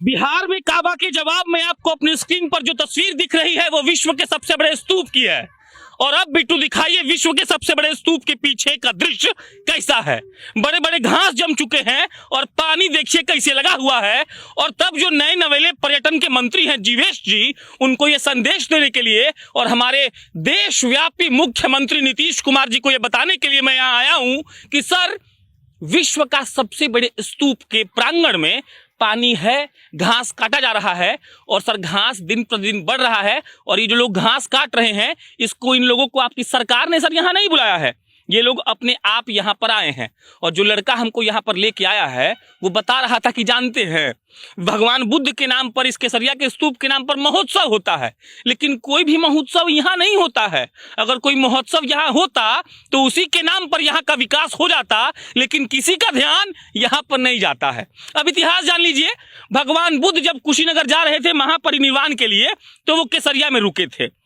बिहार में काबा के जवाब में आपको अपनी स्क्रीन पर जो तस्वीर दिख रही है वो विश्व के सबसे बड़े स्तूप की है। और अब बिट्टू दिखाइए विश्व के सबसे बड़े स्तूप के पीछे का दृश्य कैसा है। बड़े बड़े घास जम चुके हैं और पानी देखिए कैसे लगा हुआ है। और तब जो नए नवेले पर्यटन के मंत्री हैं जीवेश जी, उनको ये संदेश देने के लिए और हमारे देशव्यापी मुख्यमंत्री नीतीश कुमार जी को ये बताने के लिए मैं यहाँ आया हूँ कि सर, विश्व का सबसे बड़े स्तूप के प्रांगण में पानी है, घास काटा जा रहा है और सर घास दिन प्रतिदिन बढ़ रहा है। और ये जो लोग घास काट रहे हैं, इसको इन लोगों को आपकी सरकार ने सर यहाँ नहीं बुलाया है, ये लोग अपने आप यहाँ पर आए हैं। और जो लड़का हमको यहाँ पर लेके आया है वो बता रहा था कि जानते हैं भगवान बुद्ध के नाम पर, इस केसरिया के स्तूप के नाम पर महोत्सव होता है, लेकिन कोई भी महोत्सव यहाँ नहीं होता है। अगर कोई महोत्सव यहाँ होता तो उसी के नाम पर यहाँ का विकास हो जाता, लेकिन किसी का ध्यान यहाँ पर नहीं जाता है। अब इतिहास जान लीजिए, भगवान बुद्ध जब कुशीनगर जा रहे थे महापरिनिर्वाण के लिए तो वो केसरिया में रुके थे।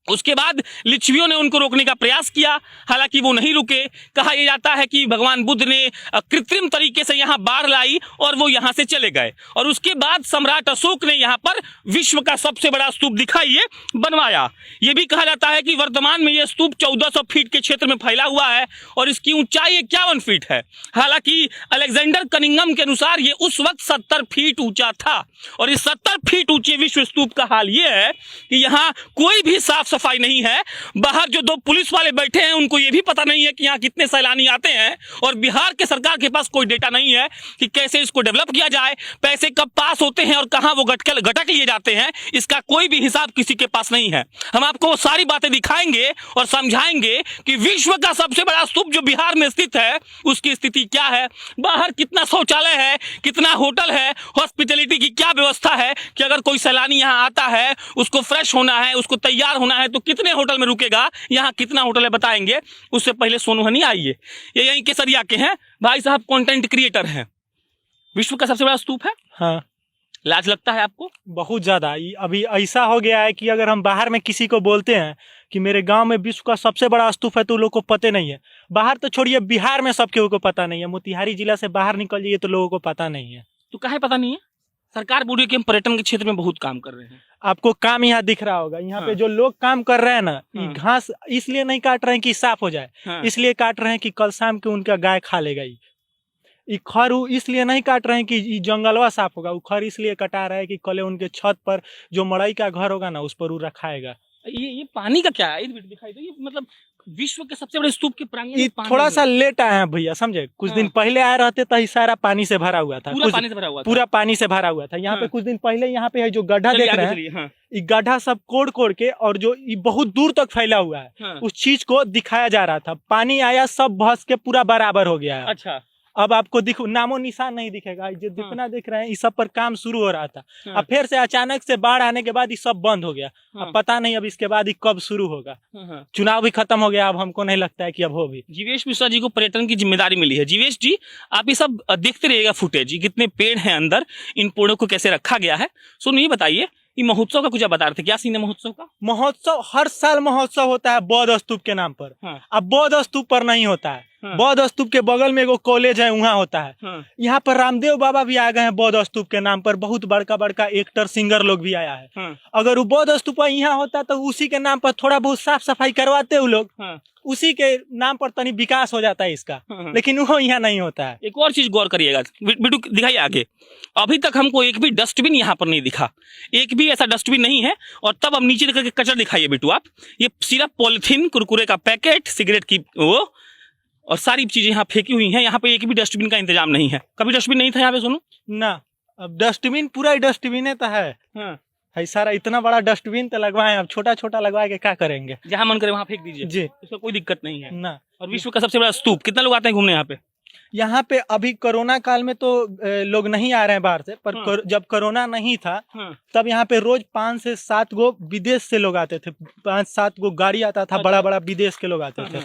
उसके बाद लिच्छवियों ने उनको रोकने का प्रयास किया, हालांकि वो नहीं रुके। कहा यह जाता है कि भगवान बुद्ध ने कृत्रिम तरीके से यहाँ बाढ़ लाई और वो यहाँ से चले गए। और उसके बाद सम्राट अशोक ने यहाँ पर विश्व का सबसे बड़ा स्तूप दिखाइए बनवाया। ये भी कहा जाता है कि वर्तमान में ये स्तूप 1400 फीट के क्षेत्र में फैला हुआ है और इसकी ऊंचाई 51 फीट है। हालांकि अलेक्जेंडर कनिंघम के अनुसार ये उस वक्त 70 फीट ऊंचा था। और इस 70 फीट ऊंचे विश्व स्तूप का हाल ये है कि यहाँ कोई भी साफ सफाई नहीं है। बाहर जो दो पुलिस वाले बैठे हैं उनको ये भी पता नहीं है कि यहाँ कितने सैलानी आते हैं। और बिहार के सरकार के पास कोई डेटा नहीं है कि कैसे इसको डेवलप किया जाए, पैसे कब पास होते हैं और कहाँ वो गटक लिए जाते हैं, इसका कोई भी हिसाब किसी के पास नहीं है। हम आपको वो सारी बातें दिखाएंगे और समझाएंगे कि विश्व का सबसे बड़ा स्तूप जो बिहार में स्थित है उसकी स्थिति क्या है, बाहर कितना शौचालय है, कितना होटल है, हॉस्पिटलिटी की क्या व्यवस्था है कि अगर कोई सैलानी यहाँ आता है उसको फ्रेश होना है, उसको तैयार होना है तो कितने होटल में रुकेगा, यहाँ कितना होटल है बताएंगे। उससे पहले सोनू हनी आइए, ये यहीं केसरिया के हैं भाई साहब, कंटेंट क्रिएटर हैं। विश्व का सबसे बड़ा स्तूप है। हाँ, लाज लगता है आपको? बहुत ज्यादा। अभी ऐसा हो गया है कि अगर हम बाहर में किसी को बोलते हैं कि मेरे गांव में विश्व का सबसे बड़ा स्तूप है तो लोगों को पता नहीं है। बाहर तो छोड़िए, बिहार में सबके को पता नहीं है। मोतिहारी जिला से बाहर निकल जाइए तो लोगों को पता नहीं है। तो काहे पता नहीं है? सरकार बोल रही है कि हम पर्यटन के क्षेत्र में बहुत काम कर रहे हैं। आपको काम यहाँ दिख रहा होगा, यहाँ पे जो लोग काम कर रहे हैं ना, घास इसलिए नहीं काट रहे हैं कि साफ हो जाए, इसलिए काट रहे हैं कि कल शाम के उनका गाय खा लेगा। ये खर इसलिए नहीं काट रहे हैं कि ये जंगलवा साफ होगा, वो खर इसलिए कटा रहा है कि कल उनके छत पर जो मड़ई का घर होगा ना उस पर वो रखाएगा। ये पानी का क्या है? दिखाई दो, ये मतलब विश्व के सबसे बड़े स्तूप के प्रांगण में थोड़ा सा लेट आए हैं भैया, समझे। कुछ दिन पहले आए रहते तो सारा पानी से भरा हुआ था, पूरा पानी से भरा हुआ था। पूरा पानी से भरा हुआ था। यहाँ पे कुछ दिन पहले यहाँ पे है जो गड्ढा देख रहे हैं, ये गड्ढा सब कोड़ के और जो ये बहुत दूर तक फैला हुआ है उस चीज को दिखाया जा रहा था। पानी आया, सब भस के पूरा बराबर हो गया है। अच्छा, अब आपको नामो निशान नहीं दिखेगा। जो जितना दिख रहे हैं इस सब पर काम शुरू हो रहा था। अब फिर से अचानक से बाढ़ आने के बाद ये सब बंद हो गया। अब पता नहीं अब इसके बाद ये कब शुरू होगा। चुनाव भी खत्म हो गया, अब हमको नहीं लगता है कि अब हो भी। जीवेश मिश्रा जी को पर्यटन की जिम्मेदारी मिली है। जीवेश जी, आप ये सब देखते रहिएगा फुटेज, कितने पेड़ हैं अंदर, इन पेड़ों को कैसे रखा गया है। सुनो, ये बताइए, ये महोत्सव का कुछ बता रहे थे, क्या सीन है महोत्सव का? महोत्सव हर साल महोत्सव होता है बौद्ध स्तूप के नाम पर। अब बौद्ध स्तूप पर नहीं होता है। बौद्ध स्तूप के बगल में एगो कॉलेज है, वहाँ होता है। यहाँ पर रामदेव बाबा भी आ गए हैं बौद्ध स्तूप के नाम पर। बहुत बड़का बड़का एक्टर सिंगर लोग भी आया है। अगर वो बौद्ध स्तूप यहाँ होता तो उसी के नाम पर थोड़ा बहुत साफ सफाई करवाते वो लोग, उसी के नाम पर तनी विकास हो जाता है इसका। लेकिन वो यहाँ नहीं होता है। एक और चीज गौर करिएगा, बिट्टू दिखाइए आगे। अभी तक हमको एक भी डस्टबिन यहाँ पर नहीं दिखा, एक भी ऐसा डस्टबिन नहीं है। और तब अब नीचे करके कचरा दिखाइए बिट्टू आप, ये सिर्फ पॉलिथीन, कुरकुरे का पैकेट, सिगरेट की वो और सारी चीजें यहाँ फेंकी हुई हैं। यहाँ पे एक भी डस्टबिन का इंतजाम नहीं है। कभी डस्टबिन नहीं था यहाँ पे सोनू? ना, अब डस्टबिन पूरा डस्टबिन तो है सारा। इतना बड़ा डस्टबिन तो लगवाए, अब छोटा छोटा लगवा के क्या करेंगे? जहाँ मन करे वहाँ फेंक दीजिए जी, इसमें कोई दिक्कत नहीं है ना। और विश्व का सबसे बड़ा स्तूप, कितना लोग आते हैं घूमने यहाँ पे? यहाँ पे अभी कोरोना काल में तो लोग नहीं आ रहे हैं बाहर से, पर जब कोरोना नहीं था तब यहाँ पे रोज 5 से 7 गो विदेश से लोग आते थे। 5-7 गो गाड़ी आता था, बड़ा बड़ा विदेश के लोग आते थे।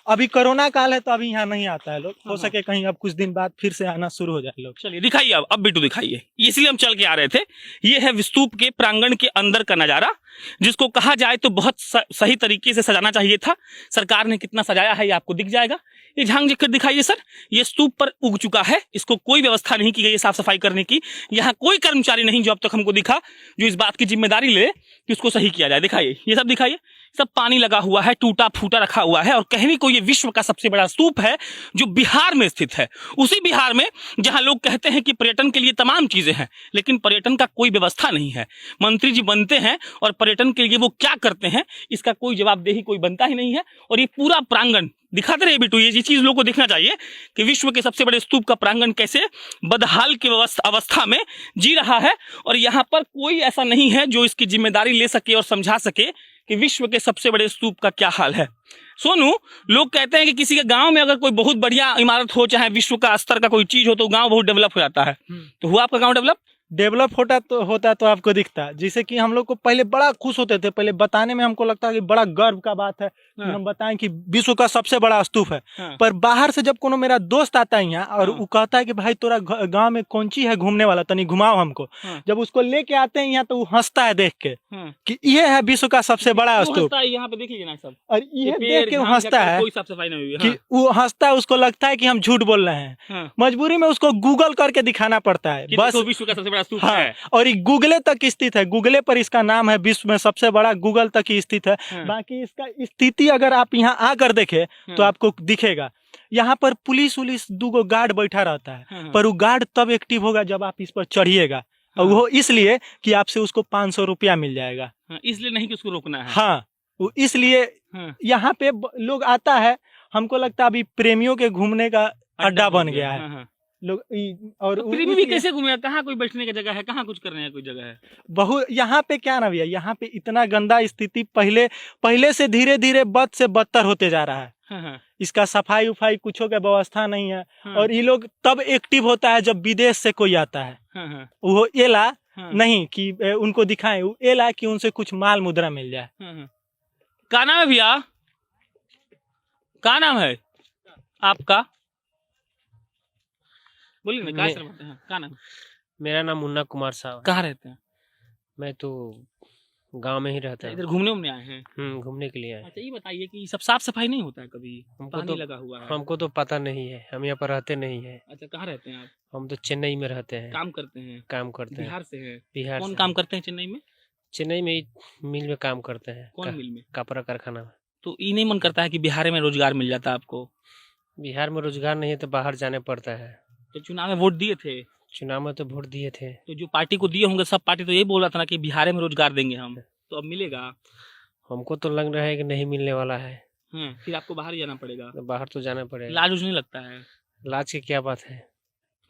अभी कोरोना काल है तो अभी यहाँ नहीं आता है लोग। हो सके कहीं अब कुछ दिन बाद फिर से आना शुरू हो जाए लोग। चलिए दिखाइए अब बिट्टू दिखाइए। इसलिए हम चल के आ रहे थे। ये है स्तूप के प्रांगण के अंदर का नजारा, जिसको कहा जाए तो बहुत सही तरीके से सजाना चाहिए था। सरकार ने कितना सजाया है ये आपको दिख जाएगा। ये झांक कर दिखाइए सर, ये स्तूप पर उग चुका है, इसको कोई व्यवस्था नहीं की गई है साफ सफाई करने की। यहाँ कोई कर्मचारी नहीं जो अब तक हमको दिखा जो इस बात की जिम्मेदारी ले कि उसको सही किया जाए। दिखाइए, ये सब दिखाइए, सब पानी लगा हुआ है, टूटा फूटा रखा हुआ है। और कहने को ये विश्व का सबसे बड़ा स्तूप है जो बिहार में स्थित है, उसी बिहार में जहां लोग कहते हैं कि पर्यटन के लिए तमाम चीजें हैं, लेकिन पर्यटन का कोई व्यवस्था नहीं है। मंत्री जी बनते हैं और पर्यटन के लिए वो क्या करते हैं इसका कोई जवाबदेही कोई बनता ही नहीं है। और ये पूरा प्रांगण दिखाते रहे बिट्टू, ये चीज लोगों को देखना चाहिए कि विश्व के सबसे बड़े स्तूप का प्रांगण कैसे बदहाल की अवस्था में जी रहा है। और यहाँ पर कोई ऐसा नहीं है जो इसकी जिम्मेदारी ले सके और समझा सके कि विश्व के सबसे बड़े स्तूप का क्या हाल है। सोनू, लोग कहते हैं कि किसी के गांव में अगर कोई बहुत बढ़िया इमारत हो, चाहे विश्व का स्तर का कोई चीज हो, तो गांव बहुत डेवलप हो जाता है। तो हुआ आपका गांव डेवलप होता तो आपको दिखता। जैसे कि हम लोग को पहले बड़ा खुश होते थे, पहले बताने में हमको लगता है कि बड़ा गर्व का बात है कि हम बताएं कि विश्व का सबसे बड़ा स्तूप है। पर बाहर से जब कोनो मेरा दोस्त आता है यहाँ और वो कहता है कि भाई तोरा गांव में कौन ची है घूमने वाला, तनी घुमाओ हमको, जब उसको लेके आते हैं यहाँ तो वो हंसता है देख के कि ये है विश्व का सबसे बड़ा स्तूप। यहाँ पे देख लीजिए ना सब, और ये देख के वो हंसता है, कोई साफ सफाई नहीं हुई कि वो हंसता है, उसको लगता है कि हम झूठ बोल रहे हैं। मजबूरी में उसको गूगल करके दिखाना पड़ता है बस, विश्व का सबसे बड़ा स्तूप है। और ये गूगले तक स्थित है, गूगले पर इसका नाम है, विश्व में सबसे बड़ा गूगल तक ही स्थित है। बाकी इसका स्थिति अगर आप यहाँ आकर देखे तो आपको दिखेगा। यहाँ पर पुलिस उलिस 2 गार्ड बैठा रहता है, पर वो गार्ड तब एक्टिव होगा जब आप इस पर चढ़िएगा, और वो इसलिए कि आपसे उसको 500 रुपया मिल जाएगा, इसलिए नहीं कि उसको रोकना है। हाँ, वो इसलिए यहाँ पे लोग आता है, हमको लगता है अभी प्रेमियों के घूमने का अड्डा बन गया है लोग। और प्रेमी भी कैसे घूमेगा, कहाँ कोई बैठने की जगह है, कहाँ कुछ करने की कोई जगह है। बहुत यहाँ पे क्या ना भैया, यहाँ पे इतना गंदा स्थिति पहले से धीरे धीरे बद से बदतर होते जा रहा है। इसका सफाई उफाई कुछ का व्यवस्था नहीं है। और ये लोग तब एक्टिव होता है जब विदेश से कोई आता है, वो एला नहीं कि उनको दिखाएं, वो एला कि उनसे कुछ माल मुद्रा मिल जाए। क्या नाम है भैया, क्या नाम है आपका, बोलिए ना, क्या नाम? मेरा नाम मुन्ना कुमार साहब। कहाँ रहते हैं? मैं तो गांव में ही रहता है। इधर घूमने आए हैं? घूमने के लिए आए। अच्छा, ये बताइए कि सब साफ सफाई नहीं होता है कभी? हमको पानी तो लगा हुआ है। हमको तो पता नहीं है, हम यहाँ पर रहते नहीं है। अच्छा, कहाँ रहते हैं आप? हम तो चेन्नई में रहते हैं। काम करते हैं? बिहार से हैं? बिहार। कौन काम करते हैं चेन्नई में? चेन्नई में मिल में काम करते हैं। कौन मिल में? कपड़ा कारखाना में। तो ये नहीं मन करता है कि बिहार में रोजगार मिल जाता आपको? बिहार में रोजगार नहीं है तो बाहर जाने पड़ता है। तो चुनाव में वोट दिए थे? चुनाव में तो वोट दिए थे। तो जो पार्टी को दिए होंगे सब पार्टी तो यही बोल रहा था ना कि बिहार में रोजगार देंगे हम, तो अब मिलेगा? हमको तो लग रहा है कि नहीं मिलने वाला है। फिर आपको बाहर ही जाना पड़ेगा। तो बाहर तो जाना पड़ेगा। लाज नहीं लगता है? लाज की क्या बात है,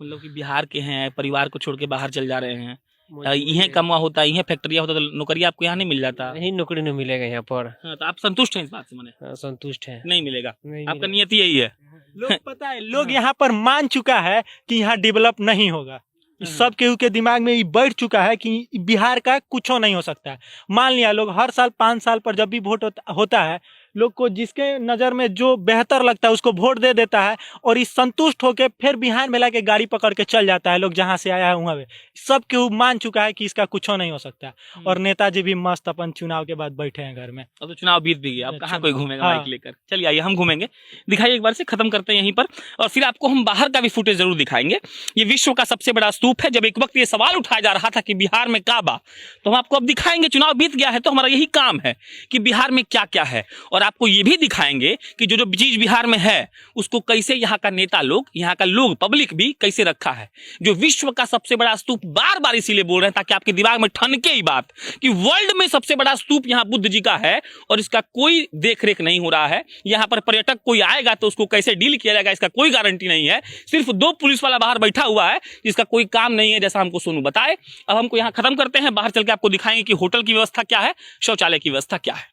मतलब कि बिहार के हैं, परिवार को छोड़ के बाहर चल जा रहे हैं, यहीं कमा होता है, यहीं फैक्ट्रिया होता, तो नौकरी आपको यहाँ नहीं मिल जाता? नहीं, नौकरी नहीं मिलेगा यहाँ पर। तो आप संतुष्ट हैं इस बात से? मैंने संतुष्ट है, नहीं मिलेगा। आपका नियत यही है? लोग पता है, लोग यहाँ पर मान चुका है कि यहाँ डेवलप नहीं होगा। सब केहू के दिमाग में ये बैठ चुका है कि बिहार का कुछ नहीं हो सकता है। मान लिया लोग हर साल 5 साल पर जब भी वोट होता है, लोग को जिसके नज़र में जो बेहतर लगता है उसको वोट दे देता है, और इस संतुष्ट होकर फिर बिहार में लाके गाड़ी पकड़ के चल जाता है लोग जहाँ से आया है वहाँ पे। सब केहू मान चुका है कि इसका कुछ नहीं हो सकता। और नेताजी भी मस्त अपन चुनाव के बाद बैठे हैं घर में। अब तो चुनाव बीत भी गया, अब कहाँ कोई घूमेगा माइक लेकर। चलिए आइए हम घूमेंगे, दिखाइए एक बार से, खत्म करते हैं यहीं पर, और फिर आपको हम बाहर का भी फुटेज जरूर दिखाएंगे। ये विश्व का सबसे बड़ा स्तूप है। जब एक वक्त ये सवाल उठाया जा रहा था कि बिहार में क्या बा, तो हम आपको अब दिखाएंगे। चुनाव बीत गया है तो हमारा यही काम है कि बिहार में क्या क्या है, और आपको ये भी दिखाएंगे कि जो जो चीज बिहार में है उसको कैसे यहाँ का नेता लोग, यहाँ का लोग, पब्लिक भी कैसे रखा है। जो विश्व का सबसे बड़ा स्तूप, बार बार इसीलिए बोल रहे हैं ताकि आपके दिमाग में ठनके ही बात कि वर्ल्ड में सबसे बड़ा स्तूप यहाँ बुद्ध जी का है, और इसका कोई देखरेख नहीं हो रहा है। यहाँ पर पर्यटक कोई आएगा तो उसको कैसे डील किया जाएगा इसका कोई गारंटी नहीं है। सिर्फ 2 पुलिस वाला बाहर बैठा हुआ है जिसका कोई काम नहीं है, जैसा हमको सोनू बताए। अब हमको यहाँ खत्म करते हैं, बाहर चल के आपको दिखाएंगे कि होटल की व्यवस्था क्या है, शौचालय की व्यवस्था क्या है।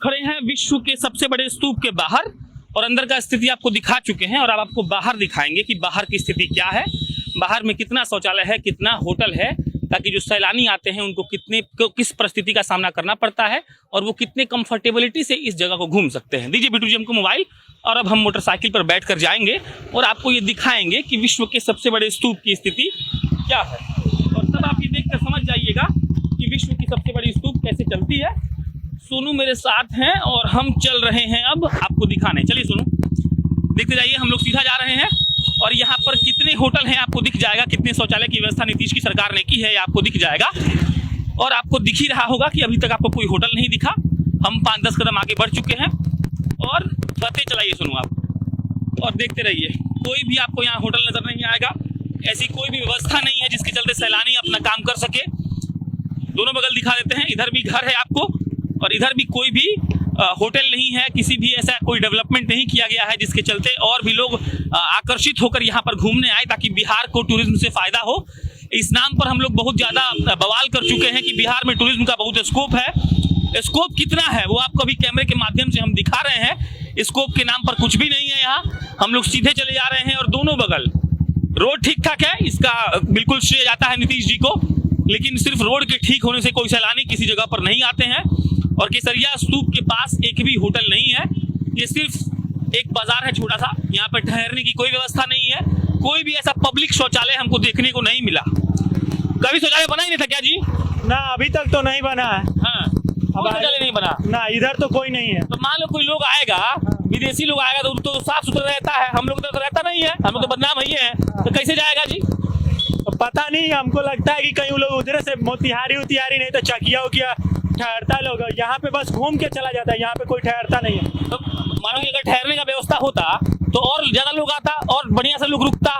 खड़े हैं विश्व के सबसे बड़े स्तूप के बाहर, और अंदर का स्थिति आपको दिखा चुके हैं, और अब आपको बाहर दिखाएंगे कि बाहर की स्थिति क्या है, बाहर में कितना शौचालय है, कितना होटल है, ताकि जो सैलानी आते हैं उनको किस परिस्थिति का सामना करना पड़ता है, और वो कितने कंफर्टेबिलिटी से इस जगह को घूम सकते हैं। दीजिए बिट्टू जी हमको मोबाइल, और अब हम मोटरसाइकिल पर बैठकर जाएंगे और आपको ये दिखाएंगे कि विश्व के सबसे बड़े स्तूप की स्थिति क्या है, और तब आप ये देखकर समझ जाइएगा कि विश्व की सबसे बड़ी स्तूप कैसे चलती है। सोनू मेरे साथ हैं और हम चल रहे हैं अब आपको दिखाने। चलिए सोनू, देखते जाइए, हम लोग सीधा जा रहे हैं और यहाँ पर कितने होटल हैं आपको दिख जाएगा, कितने शौचालय की व्यवस्था नीतीश की सरकार ने की है आपको दिख जाएगा। और आपको दिख ही रहा होगा कि अभी तक आपको कोई होटल नहीं दिखा। हम 5-10 कदम आगे बढ़ चुके हैं और बढ़ते चलाइए, सुनो आप और देखते रहिए, कोई भी आपको यहाँ होटल नजर नहीं आएगा। ऐसी कोई भी व्यवस्था नहीं है जिसके चलते सैलानी अपना काम कर सके। दोनों बगल दिखा देते हैं, इधर भी घर है आपको और इधर भी कोई भी होटल नहीं है, किसी भी ऐसा कोई डेवलपमेंट नहीं किया गया है जिसके चलते और भी लोग आकर्षित होकर यहाँ पर घूमने आए ताकि बिहार को टूरिज्म से फायदा हो। इस नाम पर हम लोग बहुत ज़्यादा बवाल कर चुके हैं कि बिहार में टूरिज्म का बहुत स्कोप है। स्कोप कितना है वो आपको अभी कैमरे के माध्यम से हम दिखा रहे हैं। स्कोप के नाम पर कुछ भी नहीं है यहाँ। हम लोग सीधे चले जा रहे हैं और दोनों बगल रोड ठीक ठाक है, इसका बिल्कुल श्रेय जाता है नीतीश जी को। लेकिन सिर्फ रोड के ठीक होने से कोई सैलानी किसी जगह पर नहीं आते हैं। और केसरिया स्तूप के पास एक भी होटल नहीं है, ये सिर्फ एक बाजार है छोटा सा। यहाँ पर ठहरने की कोई व्यवस्था नहीं है, कोई भी ऐसा पब्लिक शौचालय हमको देखने को नहीं मिला। कभी शौचालय बना ही नहीं था क्या जी? ना, अभी तक तो नहीं बना है। हाँ, शौचालय नहीं बना ना, इधर तो कोई नहीं है। तो मान लो कोई लोग आएगा, विदेशी लोग आएगा तो साफ सुथरा रहता है, हम लोग तो रहता नहीं है, हम लोग तो बदनाम ही है, तो कैसे जाएगा जी? पता नहीं, हमको लगता है कि कहीं लोग उधर से मोतिहारी उतिहारी नहीं तो चकिया उकिया ठहरता लोग, यहाँ पे बस घूम के चला जाता है, यहाँ पे कोई ठहरता नहीं है। तो मानो कि अगर ठहरने का व्यवस्था होता तो और ज्यादा लोग आता और बढ़िया से लोग रुकता।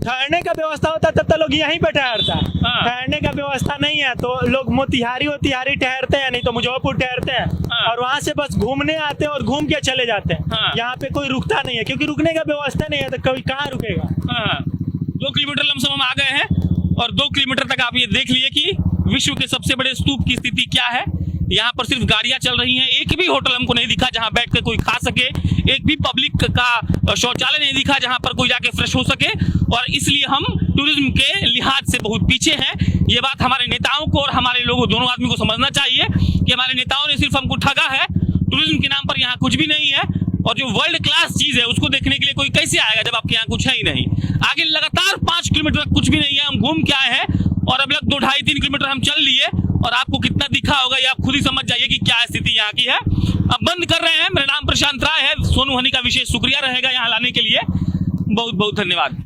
ठहरने का व्यवस्था होता तब तो लोग यहीं पे ठहरता। हाँ। ठहरने का व्यवस्था नहीं है तो लोग मोतिहारी उतिहारी ठहरते हैं, नहीं तो मुजफ्फरपुर ठहरते हैं। हाँ। और वहाँ से बस घूमने आते हैं और घूम के चले जाते हैं। हाँ। यहाँ पे कोई रुकता नहीं है क्योंकि रुकने का व्यवस्था नहीं है, तो कोई कहाँ रुकेगा। हाँ, 2 किलोमीटर लमसम हम आ गए हैं और 2 किलोमीटर तक आप ये देख लिए कि विश्व के सबसे बड़े स्तूप की स्थिति क्या है। यहाँ पर सिर्फ गाड़ियां चल रही हैं, एक भी होटल हमको नहीं दिखा जहां बैठ कर कोई खा सके, एक भी पब्लिक का शौचालय नहीं दिखा जहां पर कोई जाके फ्रेश हो सके। और इसलिए हम टूरिज्म के लिहाज से बहुत पीछे हैं। ये बात हमारे नेताओं को और हमारे लोगों दोनों आदमी को समझना चाहिए कि हमारे नेताओं ने सिर्फ हमको ठगा है। टूरिज्म के नाम पर यहाँ कुछ भी नहीं है और जो वर्ल्ड क्लास चीज है उसको देखने के लिए कोई कैसे आएगा जब आपके यहाँ कुछ है ही नहीं। आगे लगातार 5 किलोमीटर तक कुछ भी नहीं है, हम घूम के आए हैं और अब लग 2-2.5-3 किलोमीटर हम चल लिए और आपको कितना दिखा होगा ये आप खुद ही समझ जाइए कि क्या स्थिति यहाँ की है। अब बंद कर रहे हैं। मेरा नाम प्रशांत राय है। सोनू हनी का विशेष शुक्रिया रहेगा यहाँ लाने के लिए। बहुत बहुत धन्यवाद।